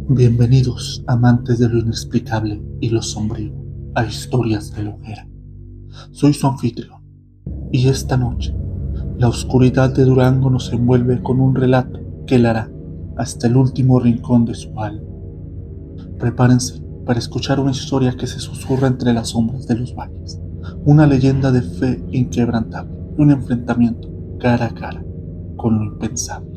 Bienvenidos, amantes de lo inexplicable y lo sombrío, a Historias de la Hoguera. Soy su anfitrión, y esta noche, la oscuridad de Durango nos envuelve con un relato que helará hasta el último rincón de su alma. Prepárense para escuchar una historia que se susurra entre las sombras de los valles, una leyenda de fe inquebrantable, un enfrentamiento cara a cara con lo impensable.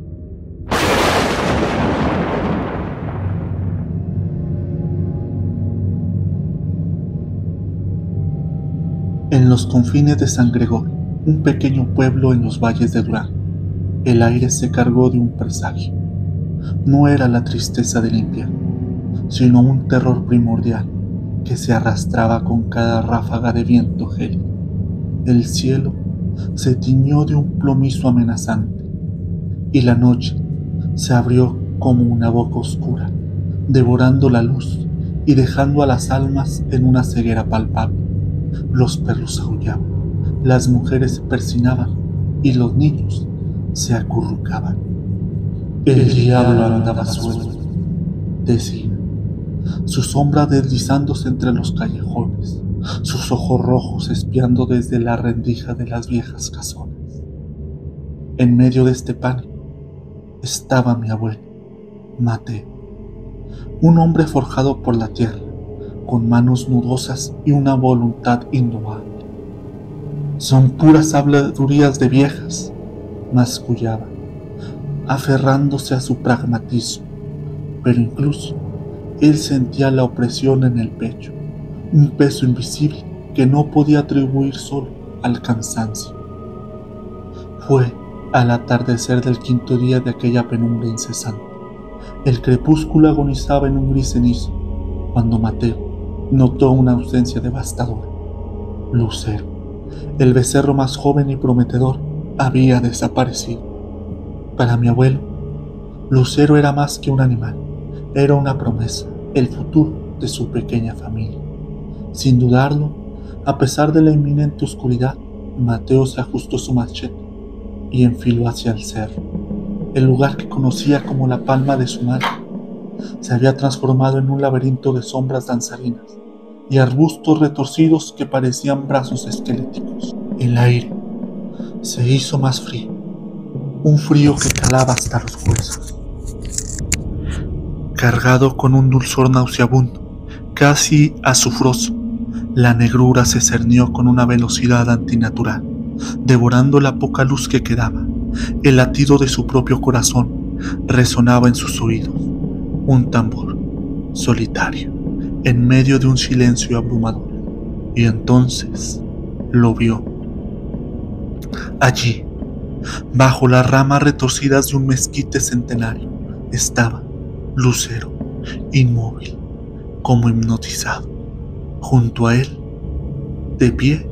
En los confines de San Gregorio, un pequeño pueblo en los valles de Durango, el aire se cargó de un presagio. No era la tristeza del invierno, sino un terror primordial que se arrastraba con cada ráfaga de viento gélido. El cielo se tiñó de un plomizo amenazante, y la noche se abrió como una boca oscura, devorando la luz y dejando a las almas en una ceguera palpable. Los perros aullaban, las mujeres se persinaban y los niños se acurrucaban. El diablo andaba suelto, decía, su sombra deslizándose entre los callejones, sus ojos rojos espiando desde la rendija de las viejas casonas. En medio de este pánico estaba mi abuelo, Mateo, un hombre forjado por la tierra, con manos nudosas y una voluntad indomable. Son puras habladurías de viejas, mascullaba, aferrándose a su pragmatismo, pero incluso él sentía la opresión en el pecho, un peso invisible que no podía atribuir solo al cansancio. Fue al atardecer del quinto día de aquella penumbra incesante. El crepúsculo agonizaba en un gris cenizo, cuando Mateo notó una ausencia devastadora. Lucero, el becerro más joven y prometedor, había desaparecido. Para mi abuelo, Lucero era más que un animal, era una promesa, el futuro de su pequeña familia. Sin dudarlo, a pesar de la inminente oscuridad, Mateo se ajustó su machete y enfiló hacia el cerro. El lugar que conocía como la palma de su mano se había transformado en un laberinto de sombras danzarinas y arbustos retorcidos que parecían brazos esqueléticos. El aire se hizo más frío, un frío que calaba hasta los huesos. Cargado con un dulzor nauseabundo, casi azufroso, la negrura se cernió con una velocidad antinatural, devorando la poca luz que quedaba. El latido de su propio corazón resonaba en sus oídos, un tambor solitario en medio de un silencio abrumador. Y entonces lo vio. Allí, bajo las ramas retorcidas de un mezquite centenario, estaba Lucero, inmóvil, como hipnotizado. Junto a él, de pie,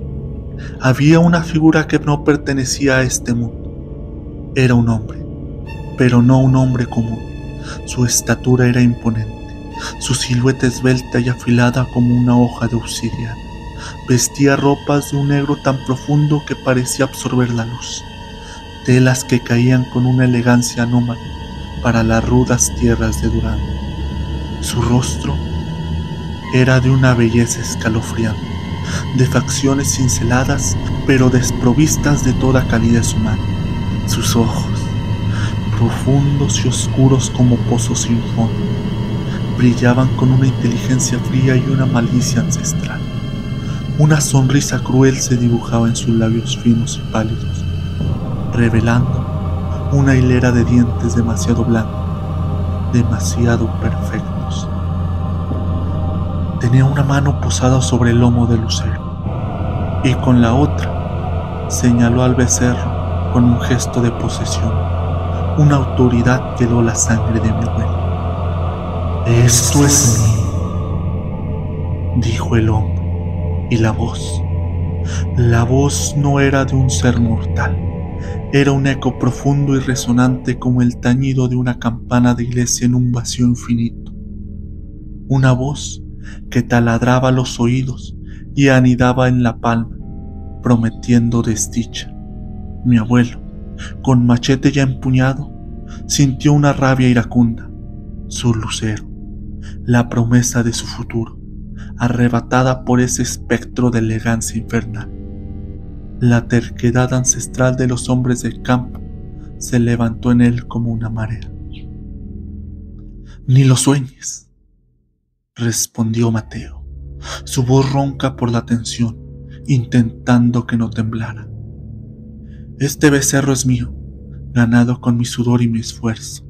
había una figura que no pertenecía a este mundo. Era un hombre, pero no un hombre común. Su estatura era imponente, su silueta esbelta y afilada como una hoja de obsidiana. Vestía ropas de un negro tan profundo que parecía absorber la luz, telas que caían con una elegancia anómala para las rudas tierras de Durango. Su rostro era de una belleza escalofriante, de facciones cinceladas pero desprovistas de toda calidez humana. Sus ojos, profundos y oscuros como pozos sin fondo, brillaban con una inteligencia fría y una malicia ancestral. Una sonrisa cruel se dibujaba en sus labios finos y pálidos, revelando una hilera de dientes demasiado blancos, demasiado perfectos. Tenía una mano posada sobre el lomo de Lucero, y con la otra señaló al becerro con un gesto de posesión, una autoridad que heló la sangre de mi abuelo. «Esto es mío», dijo el hombre, y la voz no era de un ser mortal, era un eco profundo y resonante como el tañido de una campana de iglesia en un vacío infinito. Una voz que taladraba los oídos y anidaba en la palma, prometiendo desdicha. Mi abuelo, con machete ya empuñado, sintió una rabia iracunda. Su Lucero, la promesa de su futuro, arrebatada por ese espectro de elegancia infernal. La terquedad ancestral de los hombres del campo se levantó en él como una marea. «Ni lo sueñes», respondió Mateo, su voz ronca por la tensión, intentando que no temblara. «Este becerro es mío, ganado con mi sudor y mi esfuerzo».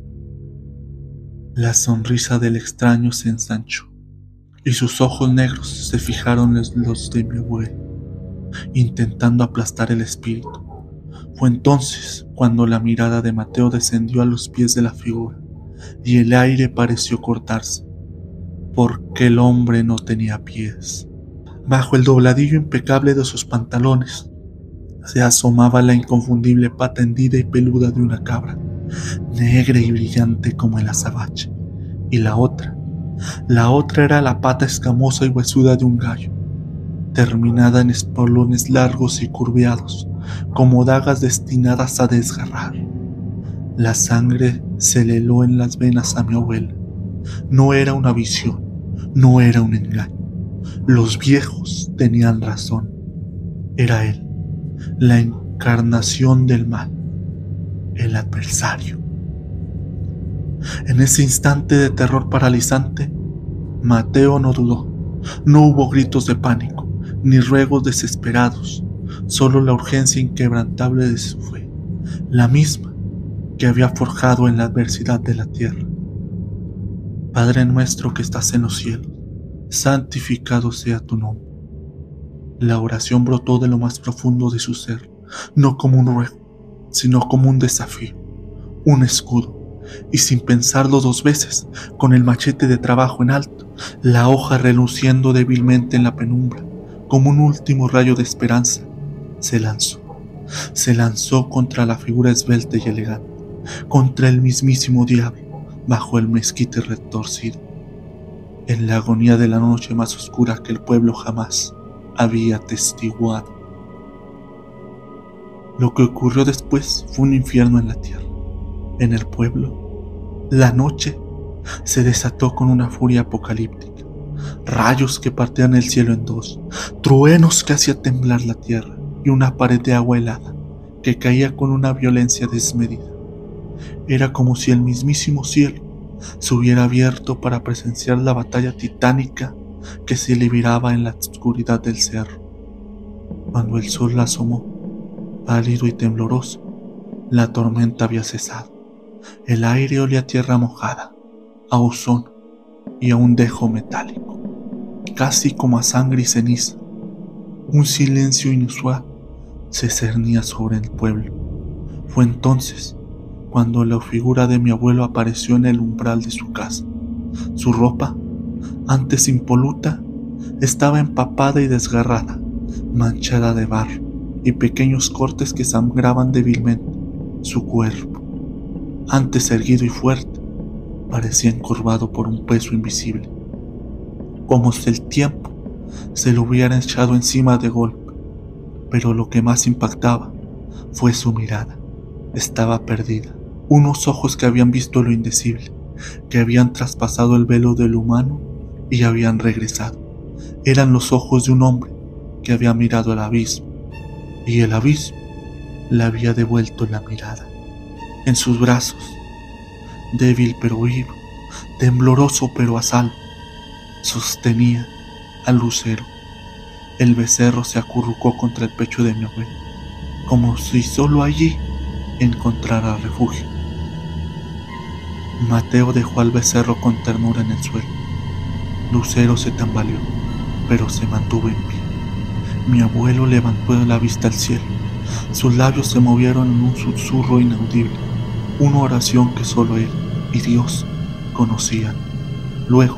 La sonrisa del extraño se ensanchó, y sus ojos negros se fijaron en los de mi abuelo, intentando aplastar el espíritu. Fue entonces cuando la mirada de Mateo descendió a los pies de la figura, y el aire pareció cortarse, porque el hombre no tenía pies. Bajo el dobladillo impecable de sus pantalones se asomaba la inconfundible pata hendida y peluda de una cabra, negra y brillante como el azabache, y la otra era la pata escamosa y huesuda de un gallo, terminada en espolones largos y curveados, como dagas destinadas a desgarrar. La sangre se le heló en las venas a mi abuela. No era una visión, no era un engaño. Los viejos tenían razón. Era él, la encarnación del mal, el adversario. En ese instante de terror paralizante, Mateo no dudó. No hubo gritos de pánico, ni ruegos desesperados, solo la urgencia inquebrantable de su fe, la misma que había forjado en la adversidad de la tierra. Padre nuestro que estás en los cielos, santificado sea tu nombre. La oración brotó de lo más profundo de su ser, no como un ruego, sino como un desafío, un escudo, y sin pensarlo dos veces, con el machete de trabajo en alto, la hoja reluciendo débilmente en la penumbra, como un último rayo de esperanza, se lanzó contra la figura esbelta y elegante, contra el mismísimo diablo, bajo el mezquite retorcido, en la agonía de la noche más oscura que el pueblo jamás había atestiguado. Lo que ocurrió después fue un infierno en la tierra. En el pueblo, la noche se desató con una furia apocalíptica, rayos que partían el cielo en dos, truenos que hacían temblar la tierra y una pared de agua helada que caía con una violencia desmedida. Era como si el mismísimo cielo se hubiera abierto para presenciar la batalla titánica que se libraba en la oscuridad del cerro. Cuando el sol la asomó, pálido y tembloroso, la tormenta había cesado. El aire olía a tierra mojada, a ozono y a un dejo metálico, casi como a sangre y ceniza. Un silencio inusual se cernía sobre el pueblo. Fue entonces cuando la figura de mi abuelo apareció en el umbral de su casa. Su ropa, antes impoluta, estaba empapada y desgarrada, manchada de barro y pequeños cortes que sangraban débilmente. Su cuerpo, antes erguido y fuerte, parecía encorvado por un peso invisible, como si el tiempo se lo hubiera echado encima de golpe. Pero lo que más impactaba fue su mirada. Estaba perdida. Unos ojos que habían visto lo indecible, que habían traspasado el velo del humano y habían regresado. Eran los ojos de un hombre que había mirado al abismo, y el abismo le había devuelto la mirada. En sus brazos, débil pero vivo, tembloroso pero a salvo, sostenía al lucero. El becerro se acurrucó contra el pecho de mi abuelo, como si solo allí encontrara refugio. Mateo dejó al becerro con ternura en el suelo. Lucero se tambaleó, pero se mantuvo en pie. Mi abuelo levantó la vista al cielo. Sus labios se movieron en un susurro inaudible, una oración que solo él y Dios conocían. Luego,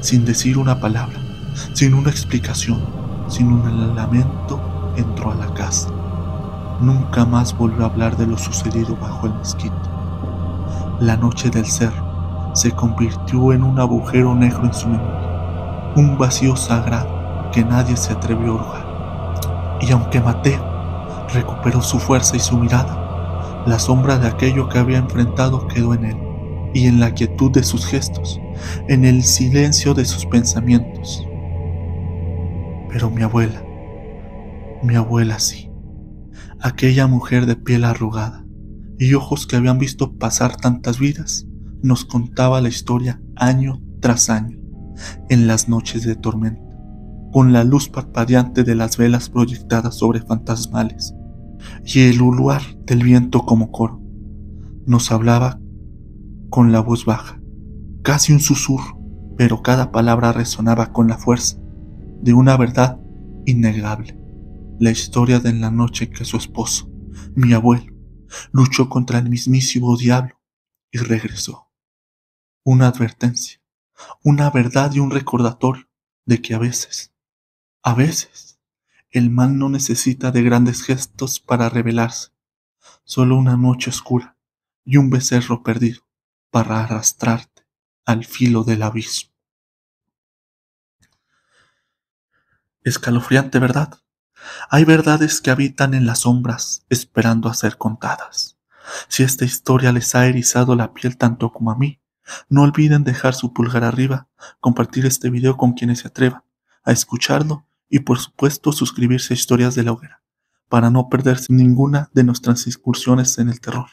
sin decir una palabra, sin una explicación, sin un lamento, entró a la casa. Nunca más volvió a hablar de lo sucedido bajo el mezquite. La noche del cerro se convirtió en un agujero negro en su memoria, un vacío sagrado que nadie se atrevió a hurgar. Y aunque Mateo recuperó su fuerza y su mirada, la sombra de aquello que había enfrentado quedó en él, y en la quietud de sus gestos, en el silencio de sus pensamientos. Pero mi abuela sí, aquella mujer de piel arrugada y ojos que habían visto pasar tantas vidas, nos contaba la historia año tras año, en las noches de tormenta, con la luz parpadeante de las velas proyectadas sobre fantasmales y el uluar del viento como coro. Nos hablaba con la voz baja, casi un susurro, pero cada palabra resonaba con la fuerza de una verdad innegable. La historia de la noche que su esposo, mi abuelo, luchó contra el mismísimo diablo y regresó. Una advertencia, una verdad y un recordatorio de que a veces, el mal no necesita de grandes gestos para revelarse, solo una noche oscura y un becerro perdido para arrastrarte al filo del abismo. Escalofriante, ¿verdad? Hay verdades que habitan en las sombras esperando a ser contadas. Si esta historia les ha erizado la piel tanto como a mí, no olviden dejar su pulgar arriba, compartir este video con quienes se atrevan a escucharlo y por supuesto suscribirse a Historias de la Hoguera para no perderse ninguna de nuestras incursiones en el terror.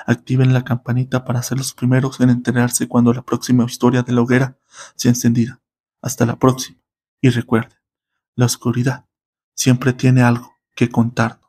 Activen la campanita para ser los primeros en enterarse cuando la próxima historia de la hoguera sea encendida. Hasta la próxima y recuerden, la oscuridad siempre tiene algo que contar.